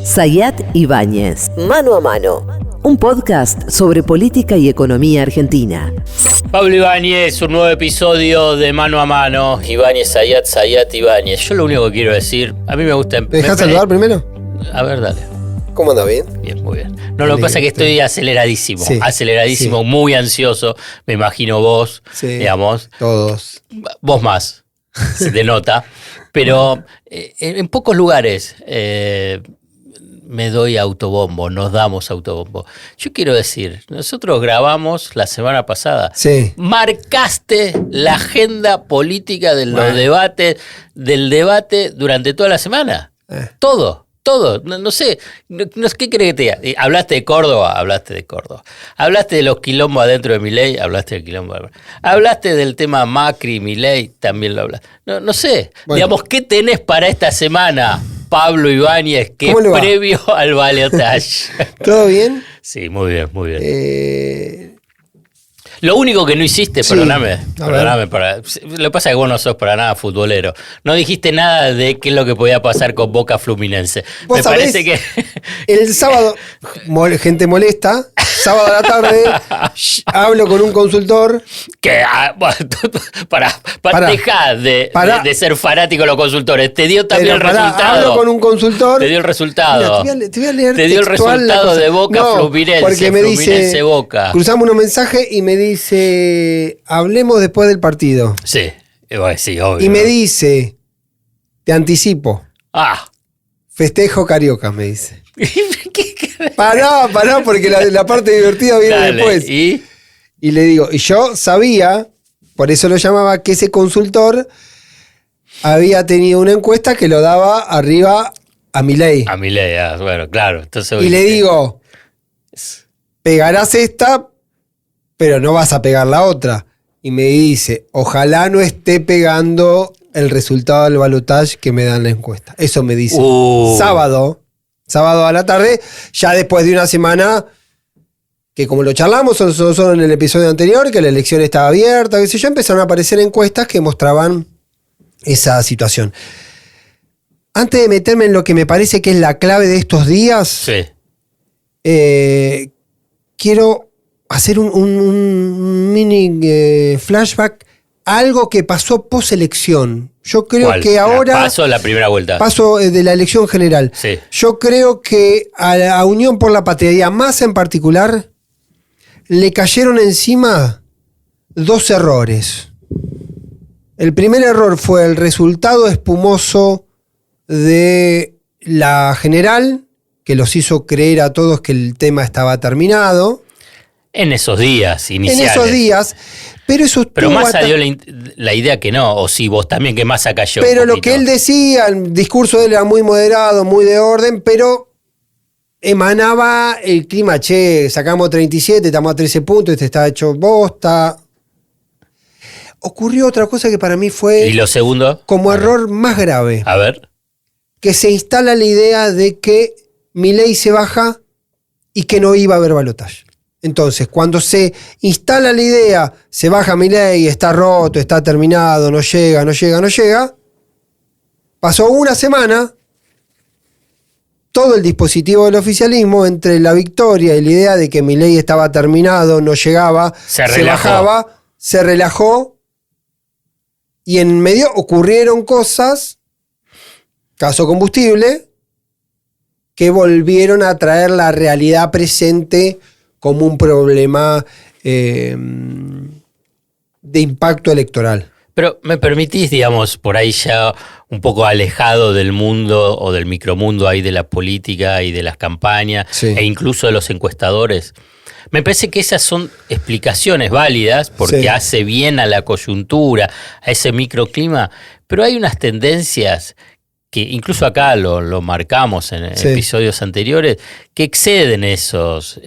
Zayat Ibáñez. Mano a mano. Un podcast sobre política y economía argentina. Pablo Ibáñez, un nuevo episodio de Mano a Mano. Ibáñez, Zayat Ibáñez. Yo lo único que quiero decir, a mí me gusta... ¿Me dejás saludar primero? A ver, dale. ¿Cómo anda? ¿Bien? Bien, muy bien. No, lo que pasa es que estoy aceleradísimo, sí. Muy ansioso. Me imagino vos, digamos. Todos. Vos más, se te nota. Pero en pocos lugares me doy autobombo, nos damos autobombo. Yo quiero decir, nosotros grabamos la semana pasada. Sí. Marcaste la agenda política del debate durante toda la semana. Todo. No sé, ¿qué crees que te diga? Hablaste de Córdoba. Hablaste de los quilombos adentro de Milei, hablaste del quilombo. Hablaste del tema Macri, Milei, también lo hablaste. No sé, digamos, ¿qué tenés para esta semana, Pablo Ibáñez, que es previo al balotaje? ¿Todo bien? Sí, muy bien. Lo único que no hiciste, perdóname, lo que pasa es que vos no sos para nada futbolero. No dijiste nada de qué es lo que podía pasar con Boca Fluminense. Me parece que el sábado, gente molesta, sábado a la tarde, hablo con un consultor. Que deja de ser fanático de los consultores. Te dio también el resultado. Hablo con un consultor. Te dio el resultado. Mira, te voy a leer. Te dio el resultado de Boca Fluminense. Porque me dice, Boca. Cruzamos unos mensajes y me dice, hablemos después del partido. Sí, obvio. Y me dice, te anticipo. Festejo Carioca, me dice. Pará, porque la parte divertida viene después. ¿Y le digo, y yo sabía, por eso lo llamaba, que ese consultor había tenido una encuesta que lo daba arriba a Milei. A Milei, bueno, claro. Entonces, y le digo, pegarás esta, pero no vas a pegar la otra. Y me dice, ojalá no esté pegando el resultado del balotaje que me dan la encuesta. Eso me dice. Sábado a la tarde, ya después de una semana que, como lo charlamos solo en el episodio anterior, que la elección estaba abierta, qué sé yo, empezaron a aparecer encuestas que mostraban esa situación. Antes de meterme en lo que me parece que es la clave de estos días, quiero hacer un mini flashback a algo que pasó post-elección. Yo creo que ahora... Paso la primera vuelta. Paso de la elección general. Sí. Yo creo que a la Unión por la Patria y a Massa en particular le cayeron encima dos errores. El primer error fue el resultado espumoso de la general, que los hizo creer a todos que el tema estaba terminado. En esos días iniciales. Pero Massa dio la idea que no, o sí, vos también, que Massa cayó. Pero lo que él decía, el discurso de él era muy moderado, muy de orden, pero emanaba el clima, sacamos 37, estamos a 13 puntos, este está hecho bosta. Ocurrió otra cosa que para mí fue... ¿Y lo segundo? Como error más grave. A ver. Que se instala la idea de que Milei se baja y que no iba a haber balotaje. Entonces, cuando se instala la idea, se baja Milei, está roto, está terminado, no llega, pasó una semana, todo el dispositivo del oficialismo, entre la victoria y la idea de que Milei estaba terminado, no llegaba, se bajaba, se relajó, y en medio ocurrieron cosas, caso combustible, que volvieron a traer la realidad presente como un problema de impacto electoral. Pero me permitís, digamos, por ahí ya un poco alejado del mundo o del micromundo ahí de la política y de las campañas, e incluso de los encuestadores. Me parece que esas son explicaciones válidas porque hace bien a la coyuntura, a ese microclima, pero hay unas tendencias que incluso acá lo marcamos en episodios anteriores, que exceden esos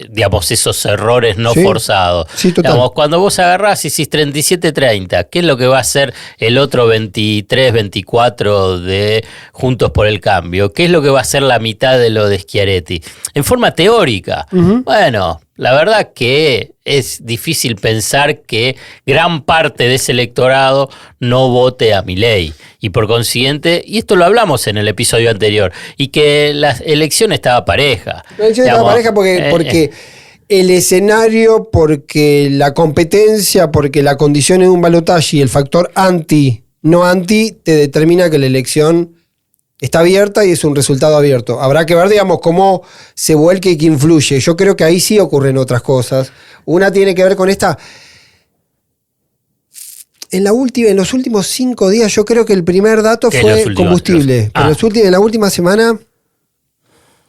errores no forzados. Sí, total. Digamos, cuando vos agarrás y decís 37-30, ¿qué es lo que va a hacer el otro 23-24 de Juntos por el Cambio? ¿Qué es lo que va a hacer la mitad de lo de Schiaretti? En forma teórica. Bueno, la verdad que es difícil pensar que gran parte de ese electorado no vote a Milei. Y por consiguiente, y esto lo hablamos en el episodio anterior, y que la elección estaba pareja. La elección estaba pareja porque el escenario, porque la competencia, porque la condición de un balotaje y el factor no anti, te determina que la elección está abierta y es un resultado abierto. Habrá que ver, digamos, cómo se vuelque y que influye. Yo creo que ahí sí ocurren otras cosas. Una tiene que ver con esta... En los últimos 5 días, yo creo que el primer dato fue combustible. Pero en la última semana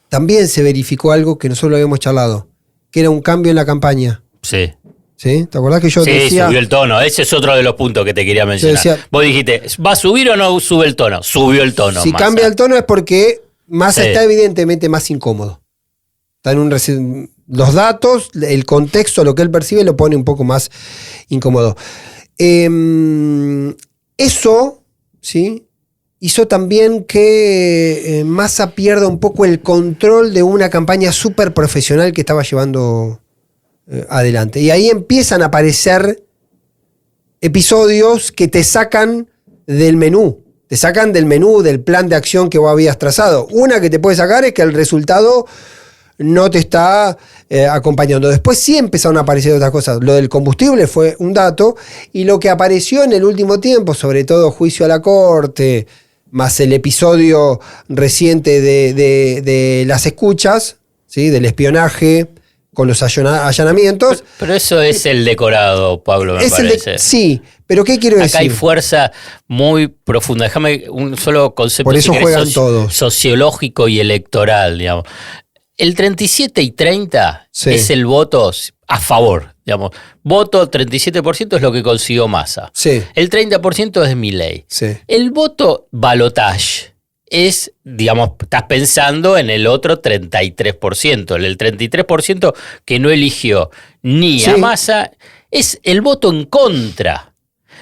también se verificó algo que nosotros lo habíamos charlado, que era un cambio en la campaña. Sí. ¿Sí? ¿Te acordás que yo decía? Sí, subió el tono. Ese es otro de los puntos que te quería mencionar. Vos dijiste, ¿va a subir o no sube el tono? Subió el tono. Si Massa cambia el tono es porque Massa está evidentemente más incómodo. Está en los datos, el contexto, lo que él percibe lo pone un poco más incómodo. Eso, ¿sí?, hizo también que Massa pierda un poco el control de una campaña súper profesional que estaba llevando adelante. Y ahí empiezan a aparecer episodios que te sacan del menú. Te sacan del menú, del plan de acción que vos habías trazado. Una que te puede sacar es que el resultado no te está acompañando. Después sí empezaron a aparecer otras cosas. Lo del combustible fue un dato, y lo que apareció en el último tiempo, sobre todo juicio a la corte, más el episodio reciente de las escuchas, ¿sí?, del espionaje con los allanamientos. Pero eso es el decorado, Pablo, me parece. Sí, pero ¿qué quiero decir? Acá hay fuerza muy profunda. Déjame un solo concepto. Por eso juegan todos. Sociológico y electoral, digamos. El 37 y 30 es el voto a favor, digamos. Voto 37% es lo que consiguió Massa. Sí. El 30% es de Milei. Sí. El voto balotage es, digamos, estás pensando en el otro 33%. El 33% que no eligió ni a Massa es el voto en contra.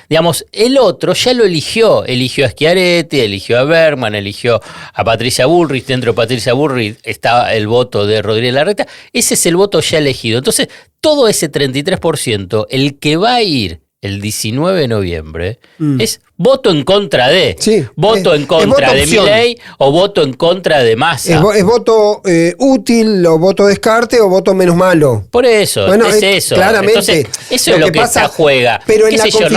Digamos, el otro ya lo eligió a Schiaretti, eligió a Bergman, eligió a Patricia Bullrich. Dentro de Patricia Bullrich está el voto de Rodríguez Larreta. Ese es el voto ya elegido. Entonces, todo ese 33%, el que va a ir el 19 de noviembre, es voto en contra de. Sí, voto en contra de Milei o voto en contra de Massa. Es voto útil, o voto descarte, o voto menos malo. Por eso, bueno, es eso. Claramente. Entonces, eso es lo que pasa, juega. Pero en la yo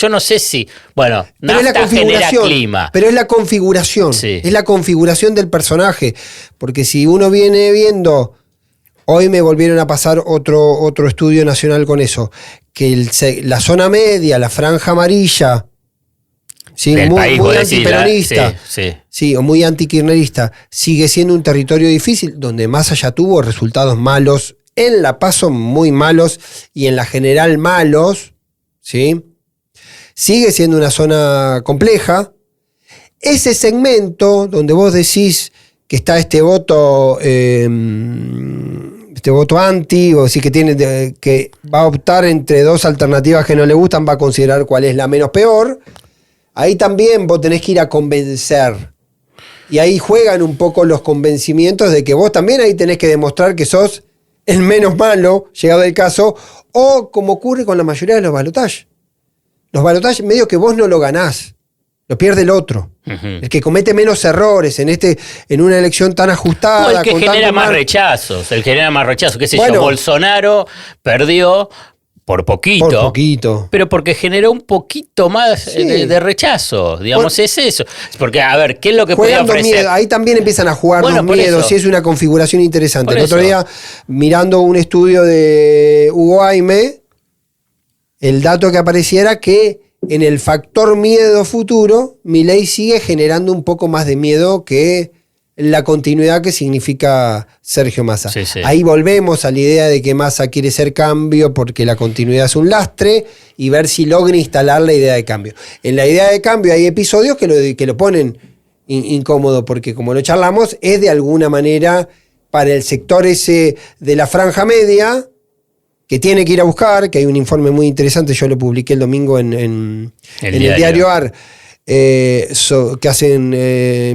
no sé si, bueno, nafta genera clima. Pero es la configuración. Sí. Es la configuración del personaje. Porque si uno viene viendo... Hoy me volvieron a pasar otro estudio nacional con eso, que la zona media, la franja amarilla, ¿sí?, muy antiperonista, sí, o muy antikirchnerista, sigue siendo un territorio difícil, donde Massa ya tuvo resultados malos, en la PASO muy malos, y en la general malos, ¿sí? Sigue siendo una zona compleja. Ese segmento donde vos decís que está este voto anti, o decir que va a optar entre dos alternativas que no le gustan, va a considerar cuál es la menos peor. Ahí también vos tenés que ir a convencer. Y ahí juegan un poco los convencimientos de que vos también ahí tenés que demostrar que sos el menos malo, llegado el caso, o como ocurre con la mayoría de los balotajes. Los balotajes medio que vos no lo ganás. Lo pierde el otro. Uh-huh. El que comete menos errores en una elección tan ajustada. O el que genera más rechazos. Qué sé yo, Bolsonaro perdió por poquito. Pero porque generó un poquito más de rechazo. Digamos, es eso. Porque, a ver, ¿qué es lo que podía ofrecer? Miedo. Ahí también empiezan a jugar los miedos. Y es una configuración interesante. El otro día, mirando un estudio de Hugo Aime, el dato que apareciera que en el factor miedo futuro, Milei sigue generando un poco más de miedo que la continuidad que significa Sergio Massa. Sí. Ahí volvemos a la idea de que Massa quiere ser cambio porque la continuidad es un lastre, y ver si logra instalar la idea de cambio. En la idea de cambio hay episodios que lo ponen incómodo, porque como lo charlamos, es de alguna manera para el sector ese de la franja media, que tiene que ir a buscar, que hay un informe muy interesante, yo lo publiqué el domingo en el diario AR, que hacen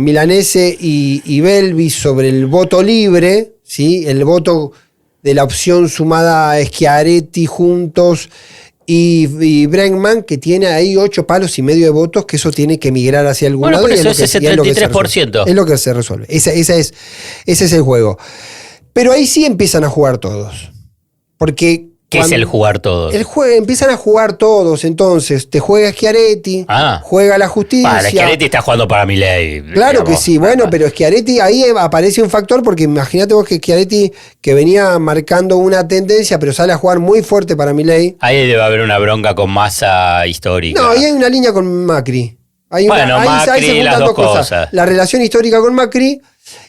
Milanese y Belvi sobre el voto libre, ¿sí? El voto de la opción sumada a Schiaretti juntos y Bregman, que tiene ahí 8,5 palos de votos, que eso tiene que migrar hacia algún lado. Por eso es ese 33%. Es lo que se resuelve. Ese es el juego. Pero ahí sí empiezan a jugar todos. Porque ¿qué es el jugar todos? Empiezan a jugar todos, entonces te juega Schiaretti, juega la justicia. Schiaretti está jugando para Milei. Claro que sí, bueno, pero Schiaretti ahí aparece un factor, porque imagínate vos que Schiaretti, que venía marcando una tendencia, pero sale a jugar muy fuerte para Milei. Ahí debe haber una bronca con Massa histórica. No, ahí hay una línea con Macri. Macri, ahí se juntan las dos cosas. La relación histórica con Macri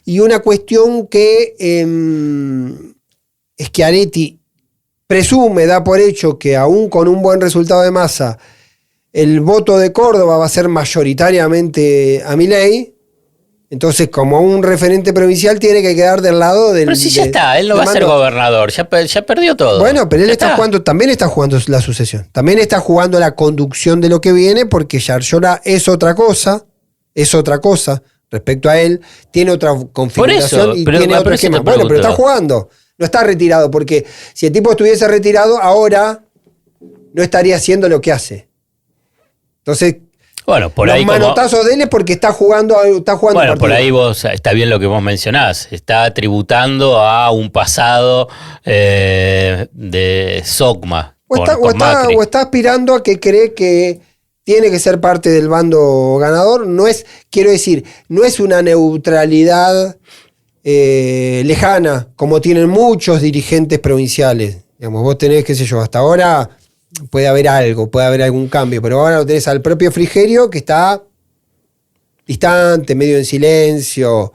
y una cuestión que Schiaretti presume, da por hecho que aún con un buen resultado de Massa, el voto de Córdoba va a ser mayoritariamente a Milei. Entonces, como un referente provincial, tiene que quedar del lado del... Pero si ya está, él no va a ser gobernador, ya perdió todo. Bueno, pero él también está jugando la sucesión. También está jugando la conducción de lo que viene, porque Yarlora es otra cosa respecto a él. Tiene otra configuración y tiene otro esquema. Bueno, pero está jugando. No está retirado, porque si el tipo estuviese retirado, ahora no estaría haciendo lo que hace. Entonces, bueno, por los ahí manotazos de él es porque está jugando bueno, por ahí está bien lo que vos mencionás. Está tributando a un pasado de Sogma. O está aspirando a que cree que tiene que ser parte del bando ganador. No es una neutralidad lejana, como tienen muchos dirigentes provinciales. Digamos, vos tenés, qué sé yo, hasta ahora puede haber algún cambio, pero ahora lo tenés al propio Frigerio, que está distante, medio en silencio,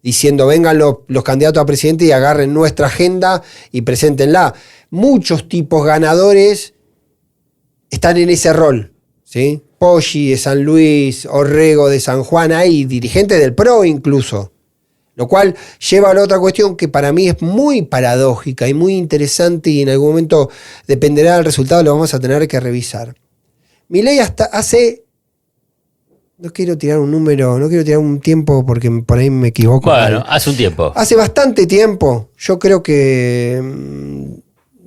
diciendo vengan los candidatos a presidente y agarren nuestra agenda y preséntenla. Muchos tipos ganadores están en ese rol, ¿sí? Poggi de San Luis, Orrego de San Juan, hay dirigentes del PRO incluso. Lo cual lleva a la otra cuestión que para mí es muy paradójica y muy interesante, y en algún momento dependerá del resultado, lo vamos a tener que revisar. Milei hasta hace... No quiero tirar un tiempo porque por ahí me equivoco. Bueno, hace un tiempo. Hace bastante tiempo. Yo creo que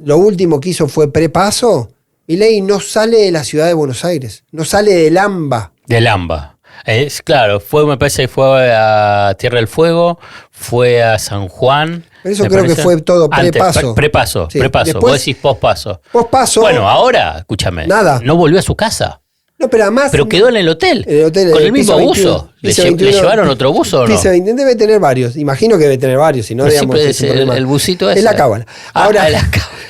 lo último que hizo fue prepaso. Milei no sale de la ciudad de Buenos Aires, no sale del AMBA. Del AMBA. Claro, me parece que fue a Tierra del Fuego, fue a San Juan. Pero eso creo que fue todo prepaso. Prepaso. Después, vos decís pospaso. Pospaso. Bueno, ahora, escúchame. Nada. No volvió a su casa. No, pero además... Pero quedó en el hotel. Con el mismo buzo. ¿Le llevaron otro buzo o no? Piso 21 debe tener varios. Imagino que debe tener varios. Si no, digamos, es el busito ese. Es la cábala. Ahora,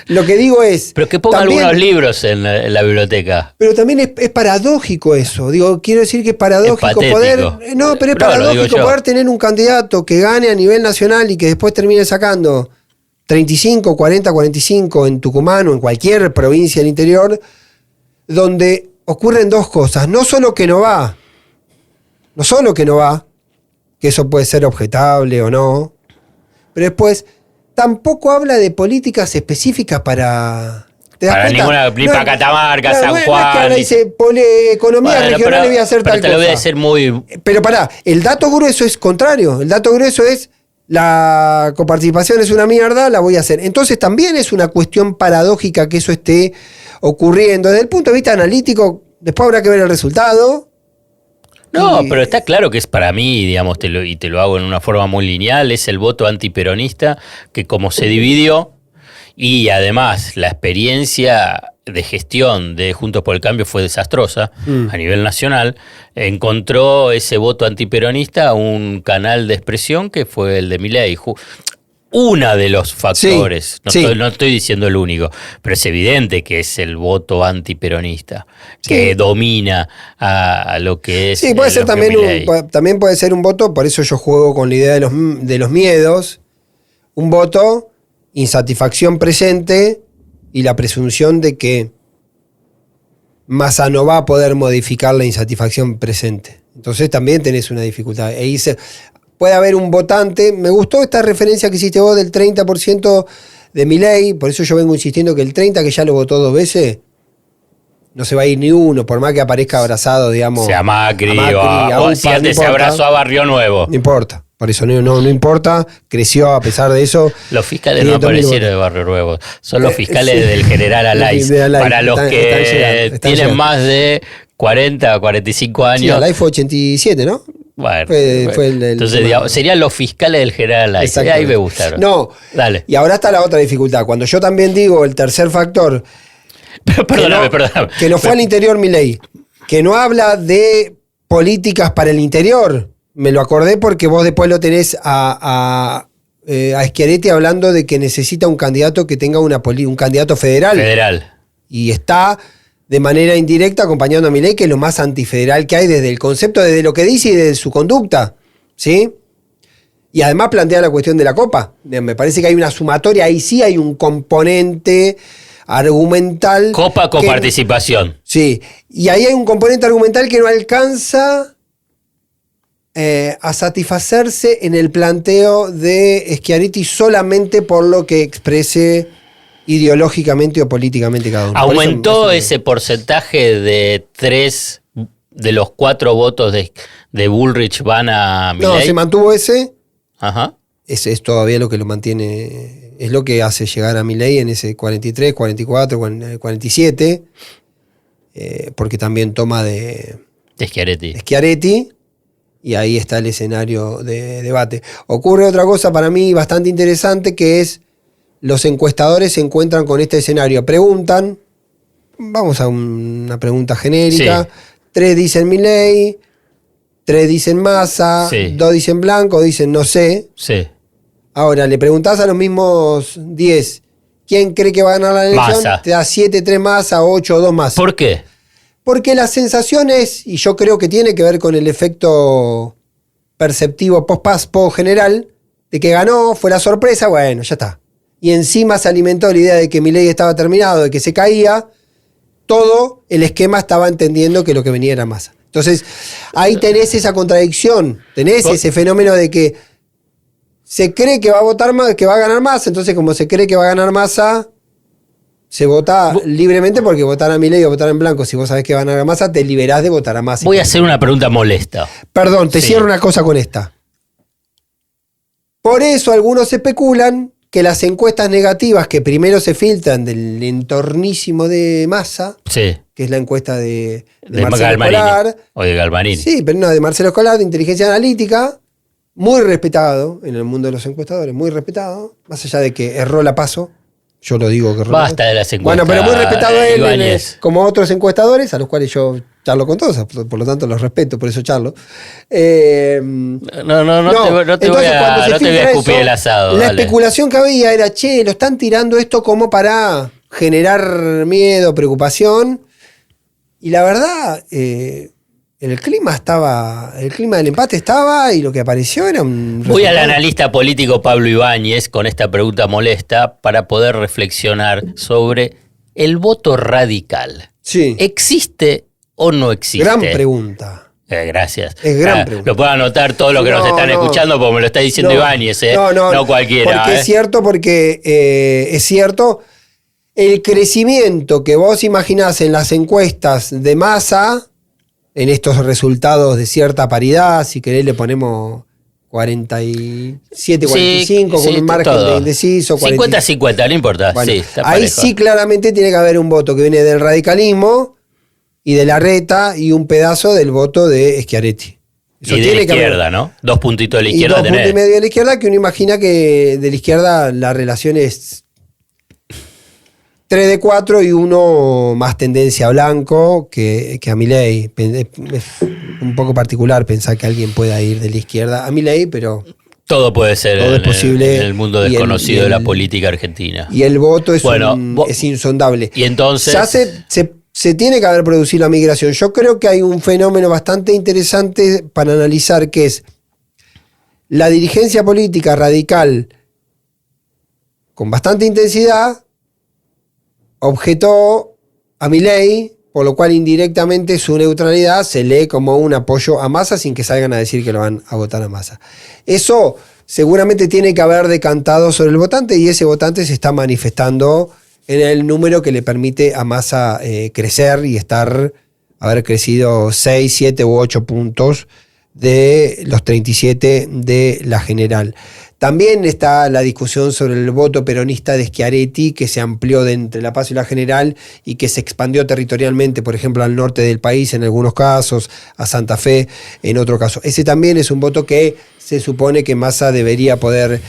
lo que digo es... Pero que ponga algunos libros en la biblioteca. Pero también es paradójico eso. Quiero decir que es paradójico poder... No, pero es paradójico poder tener un candidato que gane a nivel nacional y que después termine sacando 35, 40, 45 en Tucumán o en cualquier provincia del interior, donde ocurren dos cosas. No solo que no va, que eso puede ser objetable o no, pero después tampoco habla de políticas específicas para... Para ninguna, ni para Catamarca, San Juan. Es que ahora dice economía regional, voy a hacer tal cosa. Pero te lo voy a decir muy... Pero pará, el dato grueso es contrario. El dato grueso es la coparticipación es una mierda, la voy a hacer. Entonces también es una cuestión paradójica que eso esté ocurriendo. Desde el punto de vista analítico, después habrá que ver el resultado. No, pero está claro que es para mí, digamos, y te lo hago en una forma muy lineal, es el voto antiperonista que como se dividió, y además la experiencia de gestión de Juntos por el Cambio fue desastrosa a nivel nacional, encontró ese voto antiperonista un canal de expresión que fue el de Milei. Una de los factores, no estoy diciendo el único, pero es evidente que es el voto antiperonista que domina a lo que es. Sí, puede ser también puede ser un voto, por eso yo juego con la idea de los miedos, un voto, insatisfacción presente y la presunción de que Massa no va a poder modificar la insatisfacción presente. Entonces también tenés una dificultad. Puede haber un votante. Me gustó esta referencia que hiciste vos del 30% de Milei, por eso yo vengo insistiendo que el 30% que ya lo votó 2 veces, no se va a ir ni uno, por más que aparezca abrazado, digamos. Sea Macri o si antes se abrazó a Barrio Nuevo. No importa. Por eso no importa, creció a pesar de eso. Los fiscales no aparecieron de Barrio Nuevo, son los fiscales sí, del general Alaiz. Para los que tienen llegando. más de 40 o 45 años. Sí, Alaiz fue 87, ¿no? Bueno, fue entonces digamos, serían los fiscales del general Alaiz. Ahí me gustaron. No, dale. Y ahora está la otra dificultad. Cuando yo también digo el tercer factor, Perdóname. que no fue al interior Milei, que no habla de políticas para el interior. Me lo acordé porque vos después lo tenés a Schiaretti hablando de que necesita un candidato que tenga un candidato federal. Y está de manera indirecta acompañando a Milei, que es lo más antifederal que hay desde el concepto, desde lo que dice y desde su conducta. ¿Sí? Y además plantea la cuestión de la copa. Me parece que hay una sumatoria, ahí sí hay un componente argumental. Copa con participación. Sí, y ahí hay un componente argumental que no alcanza a satisfacerse en el planteo de Schiaretti solamente por lo que exprese ideológicamente o políticamente cada uno. ¿Aumentó ese porcentaje de 3 de los 4 votos de Bullrich van a Milei? No, se mantuvo ese. Ajá. Ese es todavía lo que lo mantiene, es lo que hace llegar a Milei en ese 43, 44, 47, porque también toma de Schiaretti, y ahí está el escenario de debate. Ocurre otra cosa para mí bastante interesante, que es los encuestadores se encuentran con este escenario. Preguntan, vamos a una pregunta genérica, 3 dicen Milei, 3 dicen Massa, 2 dicen Blanco, dicen no sé. Sí. Ahora, le preguntás a los mismos 10, ¿quién cree que va a ganar la elección? Massa. Te da 7, 3 Massa, 8, 2 Massa. ¿Por qué? Porque la sensación es, y yo creo que tiene que ver con el efecto perceptivo post general, de que ganó, fue la sorpresa, bueno, ya está. Y encima se alimentó la idea de que Milei estaba terminado, de que se caía, todo el esquema estaba entendiendo que lo que venía era Massa. Entonces, ahí tenés esa contradicción, tenés ese fenómeno de que se cree que va a votar más, que va a ganar Massa, entonces como se cree que va a ganar Massa, se vota libremente, porque votar a Milei o votar en blanco, si vos sabés que va a ganar Massa, te liberás de votar a Massa. Voy a hacer una pregunta molesta. Perdón, te cierro una cosa con esta. Por eso algunos especulan que las encuestas negativas que primero se filtran del entornísimo de Massa, que es la encuesta de Marcelo Escolar, o de Galmarini. Sí, pero no, de Marcelo Escolar, de inteligencia analítica, muy respetado en el mundo de los encuestadores, muy respetado, más allá de que erró la PASO. Yo lo digo que erró. Basta de las encuestas. Bueno, pero muy respetado él, como otros encuestadores, a los cuales yo charlo con todos, por lo tanto los respeto, por eso charlo. No te voy a escupir el asado. La especulación que había era, lo están tirando esto como para generar miedo, preocupación. Y la verdad, el clima del empate estaba, y lo que apareció era un resultado. Voy al analista político Pablo Ibáñez con esta pregunta molesta para poder reflexionar sobre el voto radical. Sí. ¿Existe o no existe? Gran pregunta. Gracias. Es gran pregunta. Lo puedo anotar todo lo que nos están escuchando, porque me lo está diciendo Ibáñez, no cualquiera. Porque es cierto. El crecimiento que vos imaginás en las encuestas de Massa, en estos resultados de cierta paridad, si querés le ponemos 47, 45, con un margen de indeciso. 50-50, no importa. Bueno, está ahí parejo. sí claramente tiene que haber un voto que viene del radicalismo y de Larreta, y un pedazo del voto de Schiaretti. Eso y de la izquierda, ¿no? 2 puntitos de la izquierda. Y 2 puntos y medio de la izquierda, que uno imagina que de la izquierda la relación es 3 de 4 y 1 más tendencia a blanco que a Milei. Es un poco particular pensar que alguien pueda ir de la izquierda a Milei, pero todo puede ser. Todo es posible en el mundo desconocido de la política argentina. Y el voto es insondable. Y entonces ya se tiene que haber producido la migración. Yo creo que hay un fenómeno bastante interesante para analizar, que es la dirigencia política radical con bastante intensidad objetó a Milei, por lo cual indirectamente su neutralidad se lee como un apoyo a Massa, sin que salgan a decir que lo van a votar a Massa. Eso seguramente tiene que haber decantado sobre el votante, y ese votante se está manifestando en el número que le permite a Massa crecer y haber crecido 6, 7 u 8 puntos de los 37 de la General. También está la discusión sobre el voto peronista de Schiaretti, que se amplió de entre La Paz y la General y que se expandió territorialmente, por ejemplo, al norte del país en algunos casos, a Santa Fe en otro caso. Ese también es un voto que se supone que Massa debería poder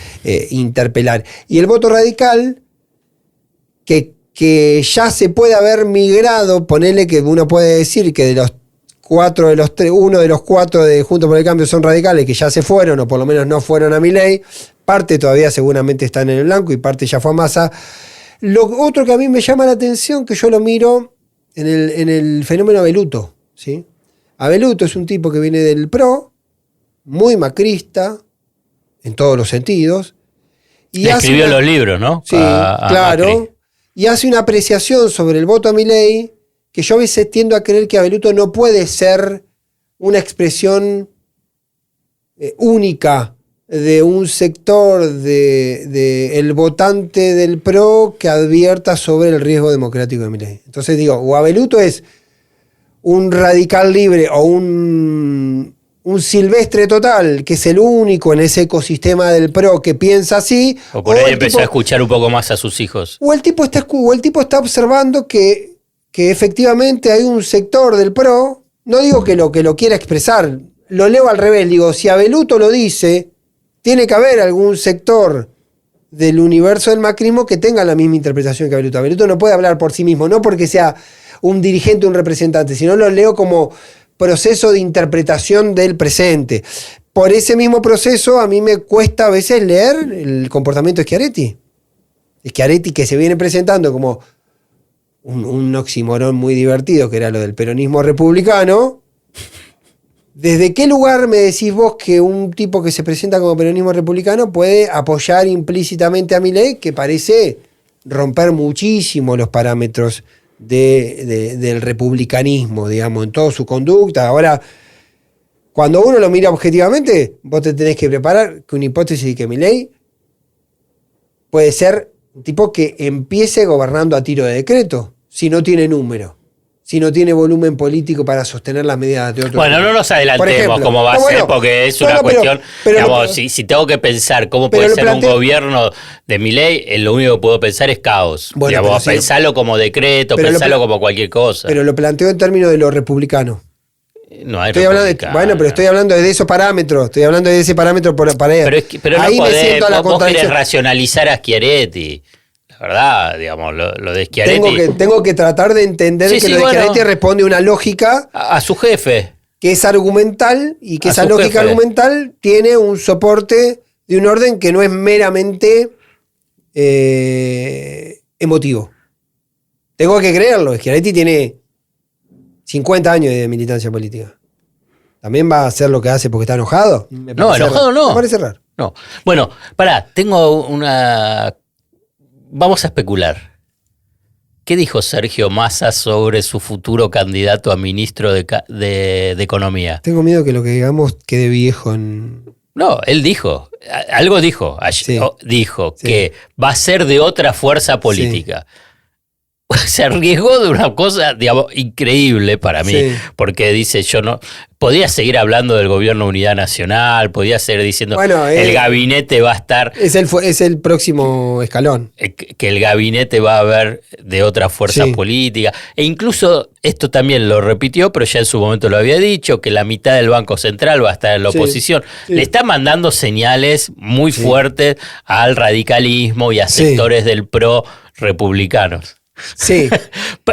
interpelar. Y el voto radical, que ya se puede haber migrado, ponele que uno puede decir que de los uno de los cuatro de Juntos por el Cambio son radicales, que ya se fueron, o por lo menos no fueron a Milei. Parte todavía seguramente están en el blanco y parte ya fue a Massa. Lo otro que a mí me llama la atención, que yo lo miro en el fenómeno Abeluto, ¿sí? Abeluto es un tipo que viene del PRO, muy macrista, en todos los sentidos. Y escribió los libros, ¿no? Sí, claro. Macri. Y hace una apreciación sobre el voto a Milei, que yo a veces tiendo a creer que Abeluto no puede ser una expresión única de un sector del votante del PRO que advierta sobre el riesgo democrático de Milei. Entonces digo, o Abeluto es un radical libre o un silvestre total, que es el único en ese ecosistema del PRO que piensa así. O por ahí empezó a escuchar un poco más a sus hijos. O el tipo está observando que efectivamente hay un sector del PRO, no digo que lo quiera expresar, lo leo al revés, digo, si Abeluto lo dice, tiene que haber algún sector del universo del macrismo que tenga la misma interpretación que Abeluto. Abeluto no puede hablar por sí mismo, no porque sea un dirigente, un representante, sino lo leo como proceso de interpretación del presente. Por ese mismo proceso a mí me cuesta a veces leer el comportamiento de Schiaretti. Schiaretti, que se viene presentando como un oxímoron muy divertido, que era lo del peronismo republicano. ¿Desde qué lugar me decís vos que un tipo que se presenta como peronismo republicano puede apoyar implícitamente a Milei, que parece romper muchísimo los parámetros del republicanismo, digamos, en toda su conducta? Ahora, cuando uno lo mira objetivamente, vos te tenés que preparar que una hipótesis de que Milei puede ser un tipo que empiece gobernando a tiro de decreto, si no tiene número, si no tiene volumen político para sostener las medidas de otro. Bueno, no nos adelantemos cómo va a ser, porque es una cuestión, digamos, si tengo que pensar cómo puede ser un gobierno de Milei, lo único que puedo pensar es caos. Bueno, digamos, pensarlo como decreto, pensarlo como cualquier cosa. Pero lo planteo en términos de lo republicano. No hay estoy hablando pero estoy hablando de esos parámetros, estoy hablando de ese parámetro para pero ahí no podés, vos querés racionalizar a Schiaretti. La verdad, digamos, lo de Schiaretti. Tengo que tratar de entender que lo de Schiaretti responde a una lógica a su jefe, que es argumental, y que esa lógica argumental tiene un soporte de un orden que no es meramente emotivo. Tengo que creerlo. Schiaretti tiene 50 años de militancia política. ¿También va a hacer lo que hace porque está enojado? No, enojado no. Me parece raro. No. Bueno, tengo una... Vamos a especular. ¿Qué dijo Sergio Massa sobre su futuro candidato a ministro de Economía? Tengo miedo que lo que digamos quede viejo en... No, él dijo. Algo dijo. Sí. Dijo que va a ser de otra fuerza política. Sí. Se arriesgó de una cosa, digamos, increíble para mí, porque dice, yo no... Podía seguir hablando del gobierno de unidad nacional, podía seguir diciendo el gabinete va a estar... Es el próximo escalón. Que el gabinete va a haber de otra fuerza política. E incluso, esto también lo repitió, pero ya en su momento lo había dicho, que la mitad del Banco Central va a estar en la oposición. Sí. Le está mandando señales muy fuertes al radicalismo y a sectores del PRO republicanos. Sí.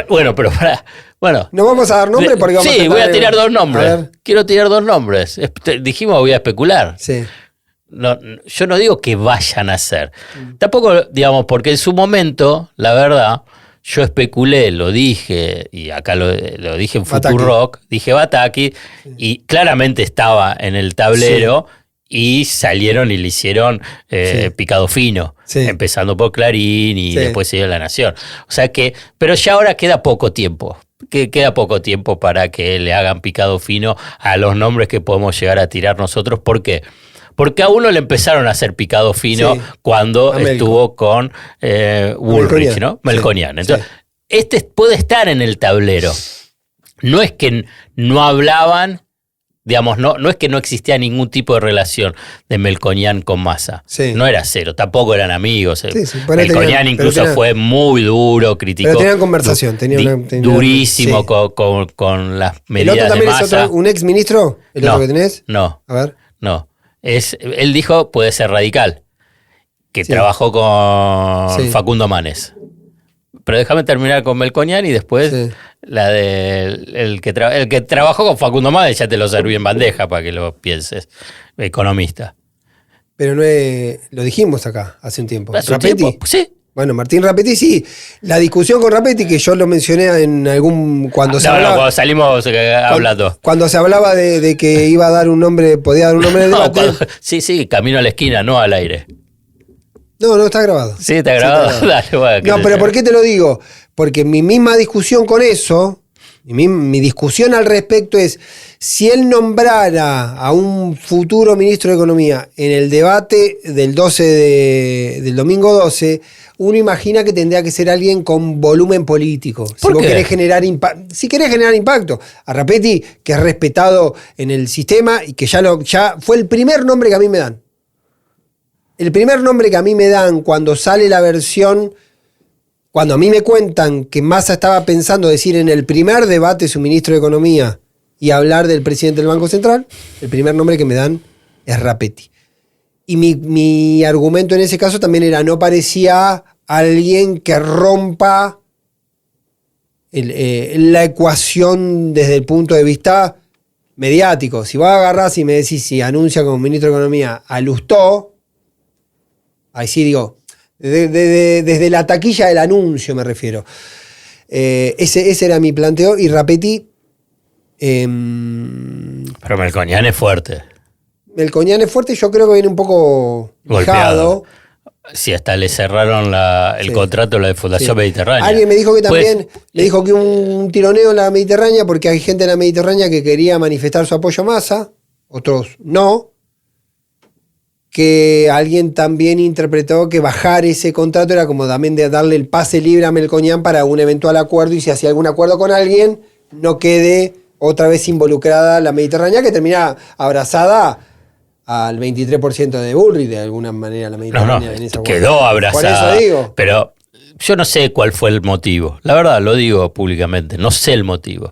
Bueno, pero para... Bueno, ¿no vamos a dar nombres? Porque vamos voy a tirar dos nombres. Quiero tirar dos nombres. Dijimos voy a especular. Sí. No, yo no digo que vayan a ser. Tampoco, digamos, porque en su momento, la verdad, yo especulé, lo dije, y acá lo dije en Futurock, dije Bataki, y claramente estaba en el tablero. Y salieron y le hicieron picado fino, empezando por Clarín y después siguió La Nación. O sea que, pero ya ahora queda poco tiempo. Queda poco tiempo para que le hagan picado fino a los nombres que podemos llegar a tirar nosotros. ¿Por qué? Porque a uno le empezaron a hacer picado fino cuando estuvo con Bullrich, ¿no? Melconian. Entonces, este puede estar en el tablero. No es que no hablaban Digamos, no es que no existía ningún tipo de relación de Melconian con Massa. Sí. No era cero, tampoco eran amigos. Sí, Melconian incluso fue muy duro, criticó. Pero tenían conversación, tenían durísimo sí. con las medidas ¿El otro también de Massa. es otro, un ex ministro? ¿El otro que tenés? No. A ver. No. Él dijo, puede ser radical, que Sí. trabajó con Sí. Facundo Manes. Pero déjame terminar con Melconian y después Sí. la del el que trabajó con Facundo Manes, ya te lo serví en bandeja para que lo pienses. Economista. Pero no lo dijimos acá hace un tiempo. ¿Hace un ¿Rapetti? tiempo? Sí. Bueno, Martín Rapetti, sí. La discusión con Rapetti, que yo lo mencioné en algún. Cuando se hablaba, cuando salimos hablando. Cuando se hablaba de que iba a dar un nombre, podía dar un nombre de debate. Sí, camino a la esquina, no al aire. No, está grabado. Sí, está grabado. Dale, bueno, No, pero ¿por qué te lo digo? Porque mi misma discusión con eso, mi discusión al respecto es, si él nombrara a un futuro ministro de Economía en el debate del domingo 12, uno imagina que tendría que ser alguien con volumen político. Si vos querés generar impacto. A Rapetti, que es respetado en el sistema y que ya fue el primer nombre que a mí me dan. El primer nombre que a mí me dan cuando sale la versión, cuando a mí me cuentan que Massa estaba pensando decir en el primer debate su ministro de Economía y hablar del presidente del Banco Central, el primer nombre que me dan es Rapetti. Y mi argumento en ese caso también era, no parecía alguien que rompa la ecuación desde el punto de vista mediático. Si vos agarrás y me decís si anuncia como ministro de Economía a Lustó, ahí sí digo, desde la taquilla del anuncio me refiero. Ese era mi planteo. Y Rapetti... pero Melconian es fuerte. Melconian es fuerte y yo creo que viene un poco golpeado. Sí, hasta le cerraron el contrato de la Fundación Mediterránea. Alguien me dijo que también le dijo que un tironeo en la Mediterránea porque hay gente en la Mediterránea que quería manifestar su apoyo a Massa, otros no. Que alguien también interpretó que bajar ese contrato era como también de darle el pase libre a Melconian para un eventual acuerdo, y si hacía algún acuerdo con alguien, no quede otra vez involucrada la Mediterránea, que termina abrazada al 23% de Bullrich, de alguna manera la Mediterránea. En esa quedó abrazada. Por eso digo. Pero yo no sé cuál fue el motivo. La verdad, lo digo públicamente, no sé el motivo.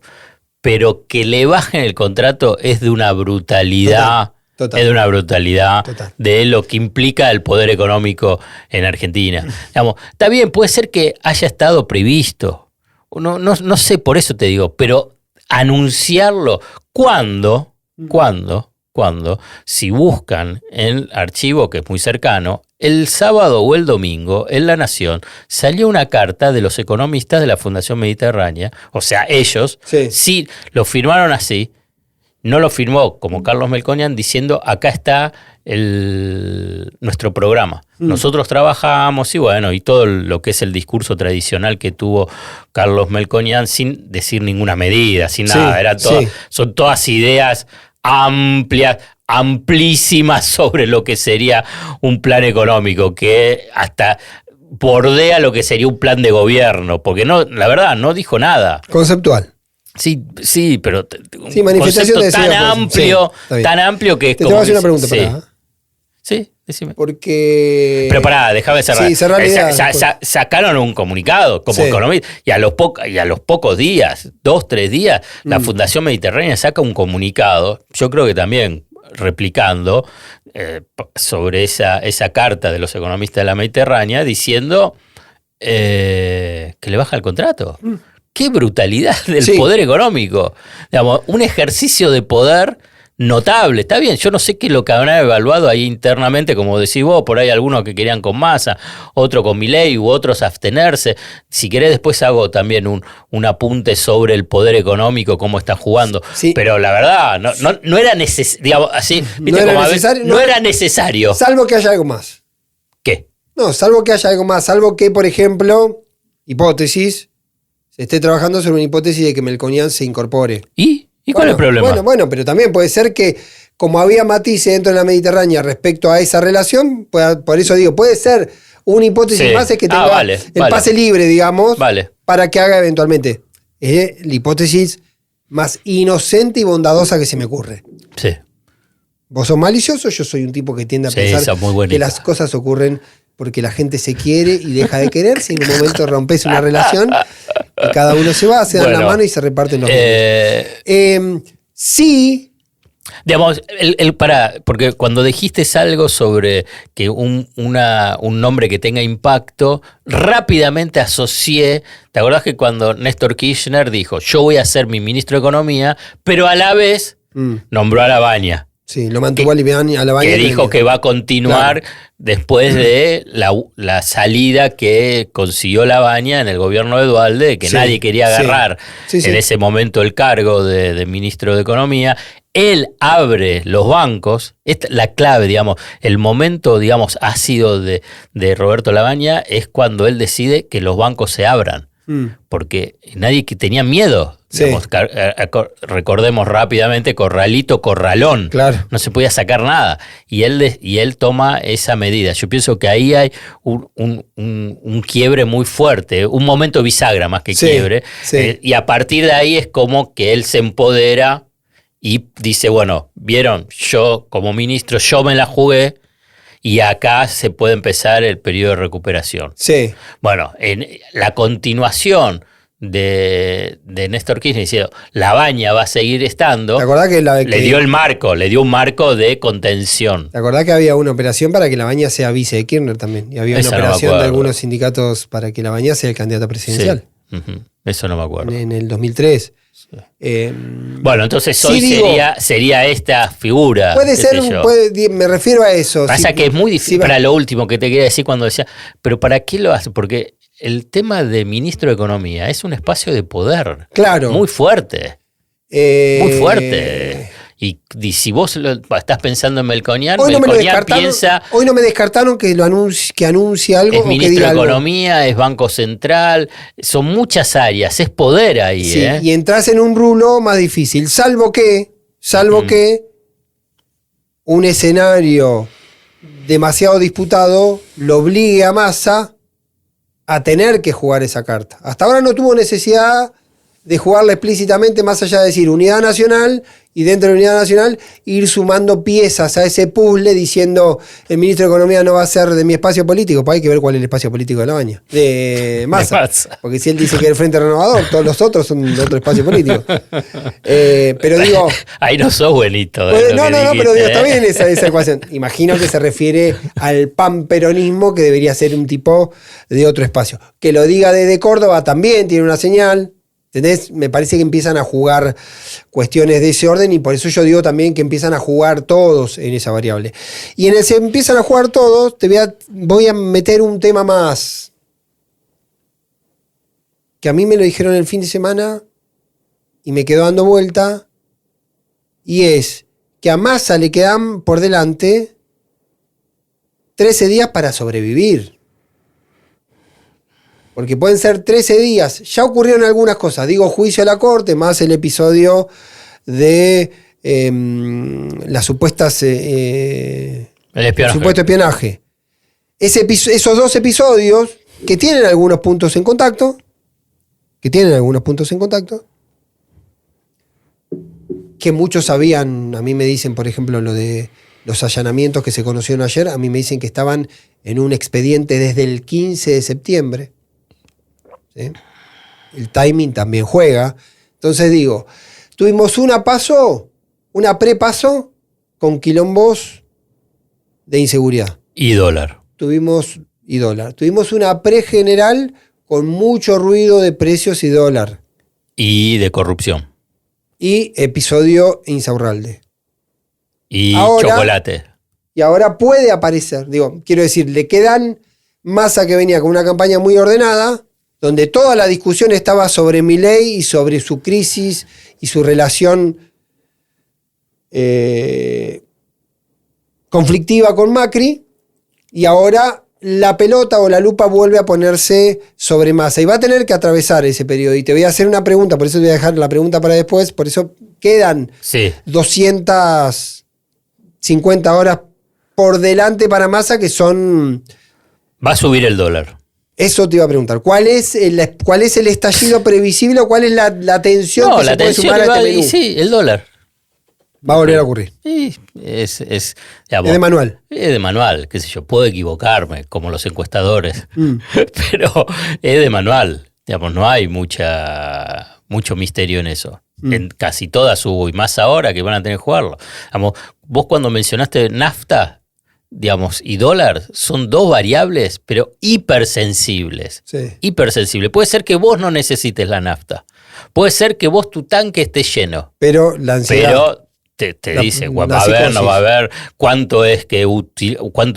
Pero que le bajen el contrato es de una brutalidad. Total. Es de una brutalidad. Total. De lo que implica el poder económico en Argentina. Digamos, está bien, puede ser que haya estado previsto. No sé, por eso te digo, pero anunciarlo, ¿cuándo? Si buscan el archivo, que es muy cercano, el sábado o el domingo, en La Nación, salió una carta de los economistas de la Fundación Mediterránea, o sea, ellos, sí lo firmaron así. No lo firmó como Carlos Melconian diciendo, acá está nuestro programa. Nosotros trabajamos y todo lo que es el discurso tradicional que tuvo Carlos Melconian sin decir ninguna medida, sin nada. Son todas ideas amplísimas sobre lo que sería un plan económico, que hasta bordea lo que sería un plan de gobierno, porque la verdad no dijo nada. Conceptual. Sí, pero manifestación de tan amplio que es te como... Te voy a hacer una pregunta, pará. Sí, decime. porque... Pero pará, déjame cerrar. Sí, cerrar la idea, sacaron un comunicado como economista y a los pocos días, 2-3 días, la Fundación Mediterránea saca un comunicado, yo creo que también replicando sobre esa carta de los economistas de la Mediterránea, diciendo que le baja el contrato. ¡Qué brutalidad del poder económico! Digamos, un ejercicio de poder notable. Está bien, yo no sé qué es lo que habrán evaluado ahí internamente, como decís vos, por ahí algunos que querían con Massa, otro con Milei u otros abstenerse. Si querés después hago también un apunte sobre el poder económico, cómo está jugando. Sí. Pero la verdad, no era necesario. No era necesario. Salvo que haya algo más. ¿Qué? No, salvo que haya algo más. Salvo que, por ejemplo, hipótesis, se esté trabajando sobre una hipótesis de que Melconian se incorpore. ¿Y cuál es el problema? Bueno, pero también puede ser que, como había matices dentro de la Mediterránea respecto a esa relación, por eso digo, puede ser una hipótesis más, es que tenga pase libre, digamos, para que haga eventualmente. La hipótesis más inocente y bondadosa que se me ocurre. Sí. Vos sos malicioso, yo soy un tipo que tiende a pensar que las cosas ocurren porque la gente se quiere y deja de quererse, y en un momento rompes una relación y cada uno se va, se dan la mano y se reparten los sí. Digamos, porque cuando dijiste algo sobre que un nombre que tenga impacto, rápidamente asocié. ¿Te acordás que cuando Néstor Kirchner dijo, yo voy a ser mi ministro de Economía, pero a la vez nombró a Labaña? Sí, lo mantuvo a Labaña. Que dijo que va a continuar después de la salida que consiguió Labaña en el gobierno de Duhalde, que nadie quería agarrar en ese momento el cargo de ministro de Economía. Él abre los bancos. La clave, digamos, el momento, digamos, ácido de Roberto Labaña es cuando él decide que los bancos se abran. Porque nadie tenía miedo. Digamos, recordemos rápidamente, corralito, corralón. Claro. No se podía sacar nada. Y él toma esa medida. Yo pienso que ahí hay un quiebre muy fuerte, un momento bisagra más que quiebre. Y a partir de ahí es como que él se empodera y dice, bueno, vieron, yo como ministro, yo me la jugué. Y acá se puede empezar el periodo de recuperación. Sí. Bueno, en la continuación de Néstor Kirchner diciendo Labaña va a seguir estando, ¿te acordás que le dio un marco de contención. ¿Te acordás que había una operación para que Labaña sea vice de Kirchner también? Y había una operación de algunos sindicatos para que Labaña sea el candidato presidencial. Sí. Eso no me acuerdo. En el 2003. Sí. Bueno, entonces hoy sería esta figura. Puede ser, me refiero a eso. Pasa que es muy difícil. Para lo último que te quería decir cuando decía, pero ¿para qué lo hace? Porque el tema de ministro de Economía es un espacio de poder. Claro. Muy fuerte. Muy fuerte. Y si vos estás pensando en Melconian, Melconian piensa... Hoy no me descartaron que anuncie algo. Es ministro de Economía, es Banco Central, son muchas áreas, es poder ahí. Sí, y entras en un rulo más difícil, salvo que un escenario demasiado disputado lo obligue a Massa a tener que jugar esa carta. Hasta ahora no tuvo necesidad de jugarla explícitamente, más allá de decir unidad nacional, y dentro de la unidad nacional ir sumando piezas a ese puzzle diciendo el ministro de Economía no va a ser de mi espacio político. Pues hay que ver cuál es el espacio político de Labaña, de Massa. Porque si él dice que es el Frente Renovador, todos los otros son de otro espacio político. Pero digo... Ahí no sos buenito. No, pero digo, está bien esa ecuación. Imagino que se refiere al panperonismo, que debería ser un tipo de otro espacio. Que lo diga desde Córdoba también tiene una señal. ¿Entendés? Me parece que empiezan a jugar cuestiones de ese orden, y por eso yo digo también que empiezan a jugar todos en esa variable. Y en el se empiezan a jugar todos, voy a meter un tema más que a mí me lo dijeron el fin de semana y me quedó dando vuelta, y es que a Massa le quedan por delante 13 días para sobrevivir. Porque pueden ser 13 días. Ya ocurrieron algunas cosas. Digo, juicio a la corte, más el episodio de las supuestas... el supuesto espionaje. Esos dos episodios que tienen algunos puntos en contacto, que muchos sabían. A mí me dicen, por ejemplo, lo de los allanamientos que se conocieron ayer, a mí me dicen que estaban en un expediente desde el 15 de septiembre. ¿Sí? El timing también juega. Entonces digo, tuvimos una prepaso con quilombos de inseguridad. Y dólar. Tuvimos una pre-general con mucho ruido de precios y dólar. Y de corrupción. Y episodio Insaurralde. Y ahora, chocolate. Y ahora puede aparecer, quiero decir, le quedan Massa, que venía con una campaña muy ordenada, donde toda la discusión estaba sobre Milei y sobre su crisis y su relación conflictiva con Macri, y ahora la pelota o la lupa vuelve a ponerse sobre Massa y va a tener que atravesar ese periodo. Y te voy a hacer una pregunta, por eso te voy a dejar la pregunta para después, por eso quedan 250 horas por delante para Massa, que son... Va a subir el dólar. Eso te iba a preguntar. ¿Cuál es el estallido previsible o cuál es la tensión que se puede sumar a este menú? Sí, el dólar. Va a volver a ocurrir. Sí, es de manual. Es de manual, qué sé yo, puedo equivocarme, como los encuestadores, pero es de manual. Digamos, no hay mucho misterio en eso. En casi todas hubo, y más ahora que van a tener que jugarlo. Digamos, vos cuando mencionaste nafta, digamos, y dólar, son dos variables, pero hipersensibles. Sí. Hipersensibles. Puede ser que vos no necesites la nafta. Puede ser que vos tu tanque esté lleno. Pero la ansiedad. Pero te dice, va a haber, no va a haber, cuánto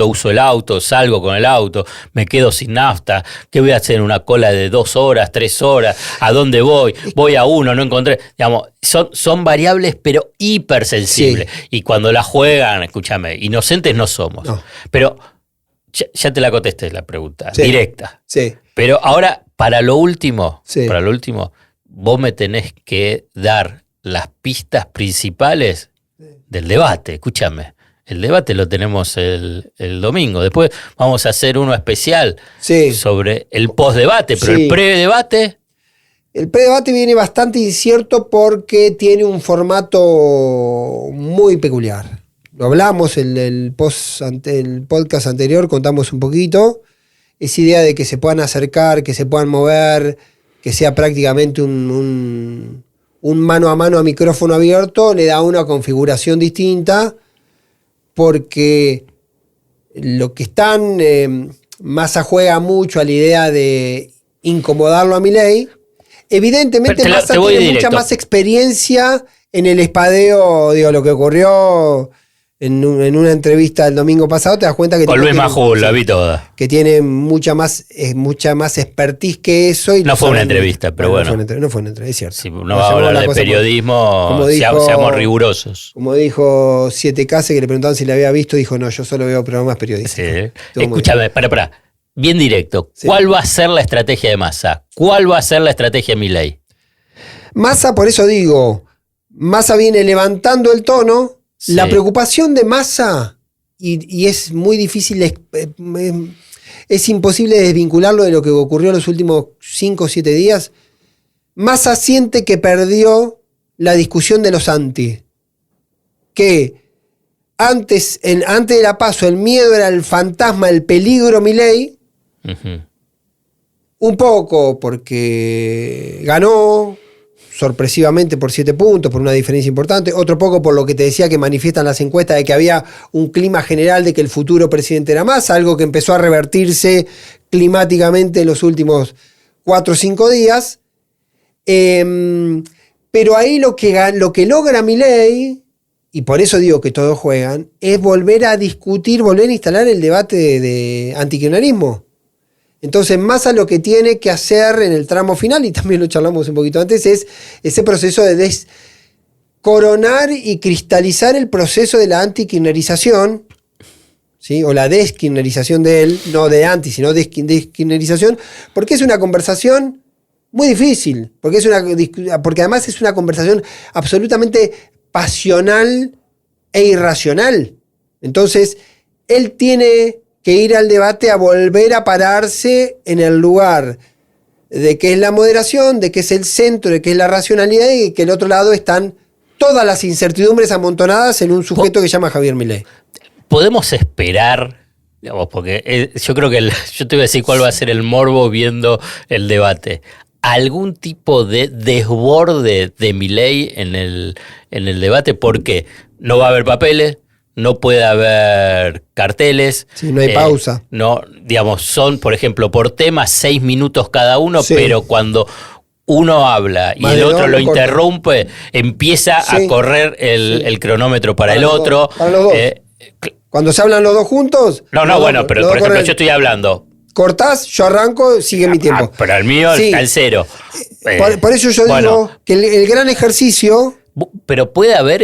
uso el auto, salgo con el auto, me quedo sin nafta, ¿qué voy a hacer en una cola de 2 horas, 3 horas? ¿A dónde voy? Voy a uno, no encontré. Digamos, son variables, pero hipersensibles. Sí. Y cuando la juegan, escúchame, inocentes no somos. No. Pero ya te la contesté la pregunta, sí. Directa. Sí. Pero ahora, para lo último, vos me tenés que dar las pistas principales del debate, escúchame. El debate lo tenemos el domingo. Después vamos a hacer uno especial sobre el postdebate, pero el predebate. El predebate viene bastante incierto porque tiene un formato muy peculiar. Lo hablamos en el podcast anterior, contamos un poquito. Esa idea de que se puedan acercar, que se puedan mover, que sea prácticamente un mano a mano a micrófono abierto, le da una configuración distinta, porque lo que están, Massa juega mucho a la idea de incomodarlo a Milei. Evidentemente Massa tiene mucha más experiencia en el espadeo, digo, lo que ocurrió en una entrevista el domingo pasado, te das cuenta que con Luis Majul, la vi toda. Que tiene mucha más expertise que eso. Y no fue una entrevista, pero bueno. No fue una entrevista, es cierto. Si no va a hablar de periodismo, seamos rigurosos. Como dijo 7K, que le preguntaban si le había visto, dijo, no, yo solo veo programas periodísticos. Sí. Escúchame, para. Bien directo. Sí. ¿Cuál va a ser la estrategia de Massa? ¿Cuál va a ser la estrategia de Milei? Massa, por eso digo, Massa viene levantando el tono. Sí. La preocupación de Massa, y es muy difícil, es imposible desvincularlo de lo que ocurrió en los últimos 5 o 7 días. Massa siente que perdió la discusión de los anti. Que antes de la PASO el miedo era el fantasma, el peligro Milei. Uh-huh. Un poco porque ganó sorpresivamente por 7 puntos, por una diferencia importante. Otro poco por lo que te decía que manifiestan las encuestas de que había un clima general de que el futuro presidente era Massa, algo que empezó a revertirse climáticamente en los últimos 4 o 5 días. Pero ahí lo que logra Milei, y por eso digo que todos juegan, es volver a discutir, volver a instalar el debate de antikirchnerismo. Entonces Massa lo que tiene que hacer en el tramo final, y también lo charlamos un poquito antes, es ese proceso de coronar y cristalizar el proceso de la antikirchnerización, ¿sí? O la deskirchnerización de él, no de anti, sino deskirchnerización, porque es una conversación muy difícil, porque además es una conversación absolutamente pasional e irracional. Entonces, él tiene que ir al debate a volver a pararse en el lugar de qué es la moderación, de qué es el centro, de qué es la racionalidad, y que el otro lado están todas las incertidumbres amontonadas en un sujeto que se llama Javier Milei. Podemos esperar, digamos, porque yo creo que yo te voy a decir cuál va a ser el morbo viendo el debate. ¿Algún tipo de desborde de Milei en el debate? Porque no va a haber papeles, no puede haber carteles. Sí, no hay pausa. No, digamos, son, por ejemplo, por temas 6 minutos cada uno, sí. Pero cuando uno habla y el otro lo interrumpe, empieza a correr el cronómetro para el otro. Para los dos. Cuando se hablan los dos juntos. No, bueno, pero por ejemplo, yo estoy hablando. Cortás, yo arranco, sigue mi tiempo. Pero el mío está al 0. Por eso yo digo que el gran ejercicio. Pero puede haber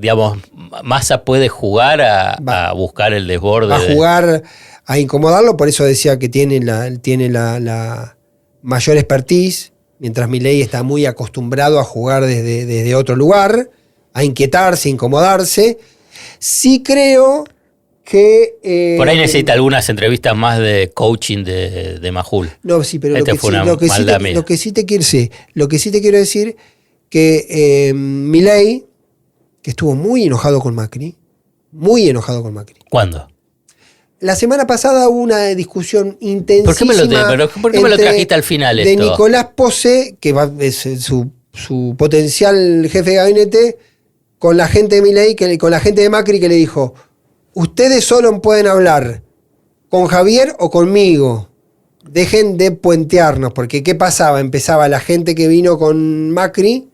digamos, Massa puede jugar a buscar el desborde. A jugar, a incomodarlo, por eso decía que tiene la mayor expertise, mientras Milei está muy acostumbrado a jugar desde otro lugar, a inquietarse, incomodarse. Sí creo que... Por ahí necesita algunas entrevistas más de coaching de Majul. No, sí, pero lo que sí te quiero decir que Milei, que estuvo muy enojado con Macri. ¿Cuándo? La semana pasada hubo una discusión intensísima. ¿Por qué me lo trajiste al final de esto? Nicolás Posse, que es su potencial jefe de gabinete, con la gente de Milei, con la gente de Macri, que le dijo: ustedes solo pueden hablar con Javier o conmigo. Dejen de puentearnos, porque ¿qué pasaba? Empezaba la gente que vino con Macri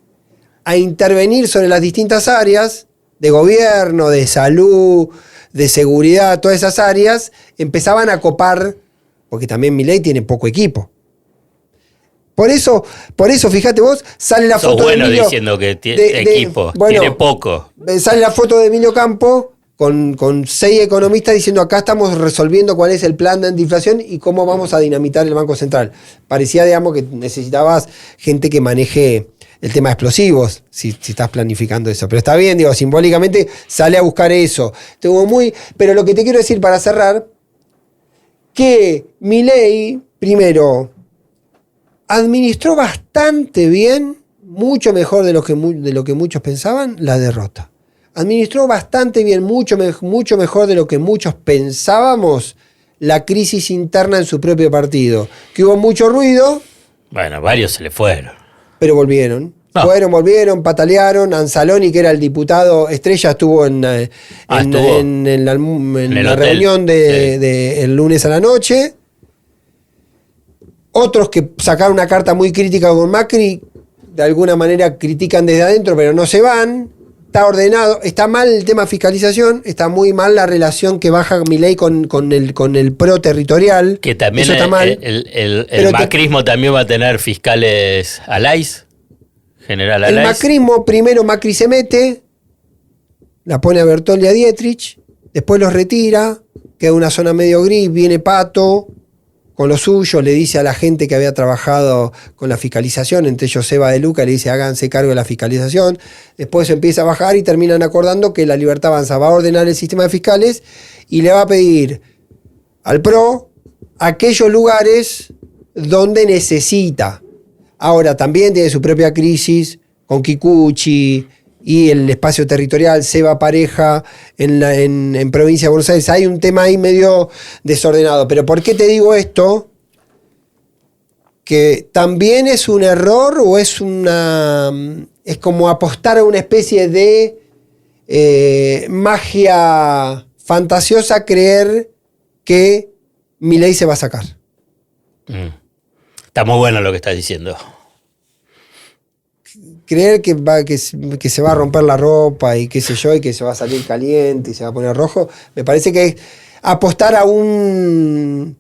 a intervenir sobre las distintas áreas de gobierno, de salud, de seguridad, todas esas áreas, empezaban a copar, porque también Milei tiene poco equipo. Por eso, fíjate vos, sale la foto de Emilio, diciendo que tiene equipo, tiene poco. Sale la foto de Emilio Campo con 6 economistas diciendo: acá estamos resolviendo cuál es el plan de antiinflación y cómo vamos a dinamitar el Banco Central. Parecía, digamos, que necesitabas gente que maneje el tema de explosivos, si estás planificando eso. Pero está bien, digo, simbólicamente sale a buscar eso. Pero lo que te quiero decir para cerrar, que Milei, primero, administró bastante bien, mucho mejor de lo que muchos pensaban, la derrota. Administró bastante bien, mucho mejor de lo que muchos pensábamos, la crisis interna en su propio partido. Que hubo mucho ruido. Bueno, varios se le fueron. Pero volvieron. No. Volvieron, patalearon. Anzaloni, que era el diputado estrella, estuvo en la reunión el lunes a la noche. Otros que sacaron una carta muy crítica con Macri, de alguna manera critican desde adentro, pero no se van. Está ordenado. Está mal el tema fiscalización. Está muy mal la relación que baja Milei con el pro territorial. Que también eso está mal. El macrismo también va a tener fiscales alais. General alais. El macrismo, primero Macri se mete, la pone a Bertoldi y a Dietrich, después los retira, queda una zona medio gris, viene Pato con lo suyo, le dice a la gente que había trabajado con la fiscalización, entre ellos Seba de Luca, le dice: háganse cargo de la fiscalización. Después empieza a bajar y terminan acordando que la Libertad Avanza va a ordenar el sistema de fiscales y le va a pedir al PRO aquellos lugares donde necesita. Ahora también tiene su propia crisis con Kikuchi y el espacio territorial, Seba Pareja en provincia de Buenos Aires. Hay un tema ahí medio desordenado. Pero ¿por qué te digo esto? Que también es un error o es como apostar a una especie de magia fantasiosa, creer que Milei se va a sacar. Está muy bueno lo que estás diciendo. Creer que se va a romper la ropa y qué sé yo, y que se va a salir caliente y se va a poner rojo, me parece que es apostar a una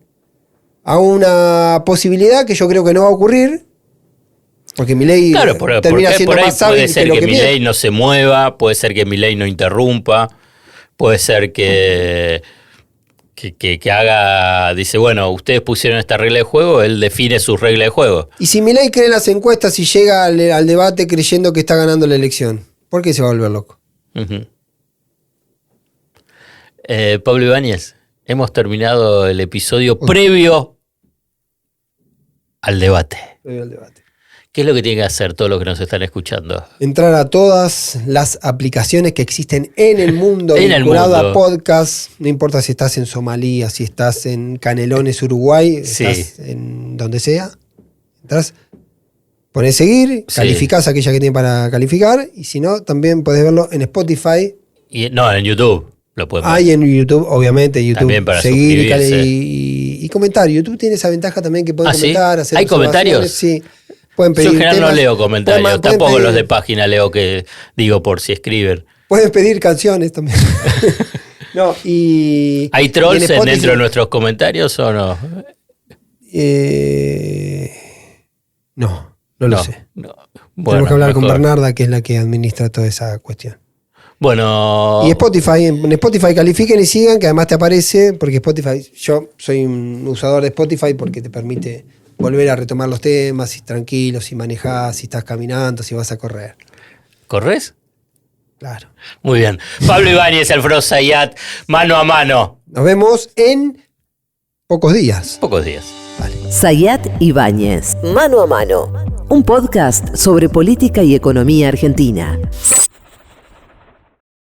posibilidad que yo creo que no va a ocurrir, porque Milei termina siendo más hábil puede ser que Milei no se mueva, puede ser que Milei no interrumpa, puede ser que haga, dice: bueno, ustedes pusieron esta regla de juego, él define su regla de juego. Y si Milei cree en las encuestas y llega al debate creyendo que está ganando la elección, ¿por qué se va a volver loco? Uh-huh. Pablo Ibáñez, hemos terminado el episodio previo al debate. ¿Qué es lo que tienen que hacer todos los que nos están escuchando? Entrar a todas las aplicaciones que existen en el mundo vinculado a podcast. No importa si estás en Somalia, si estás en Canelones, Uruguay, estás en donde sea. Entras, ponés seguir, calificás aquella que tiene para calificar, y si no, también podés verlo en Spotify. En YouTube lo pueden ver. Hay en YouTube, obviamente, YouTube. También para seguir y comentar. YouTube tiene esa ventaja también que pueden comentar. ¿Sí? ¿Hay comentarios? Sí. Pueden pedir yo en general temas, no leo comentarios, tampoco pedir, los de página leo que digo por si escriben. Pueden pedir canciones también. No, ¿hay trolls dentro de nuestros comentarios o no? No lo sé. No. Bueno, tenemos que hablar con Bernarda, que es la que administra toda esa cuestión. Bueno. Y Spotify, en Spotify califiquen y sigan, que además te aparece, porque Spotify, yo soy un usador de Spotify porque te permite volver a retomar los temas, si tranquilo, si manejás, si estás caminando, si vas a correr. ¿Corres? Claro. Muy bien. Pablo Ibáñez, Alfredo Zayat, Mano a Mano. Nos vemos en pocos días. Pocos días. Vale. Zayat Ibáñez, Mano a Mano, un podcast sobre política y economía argentina.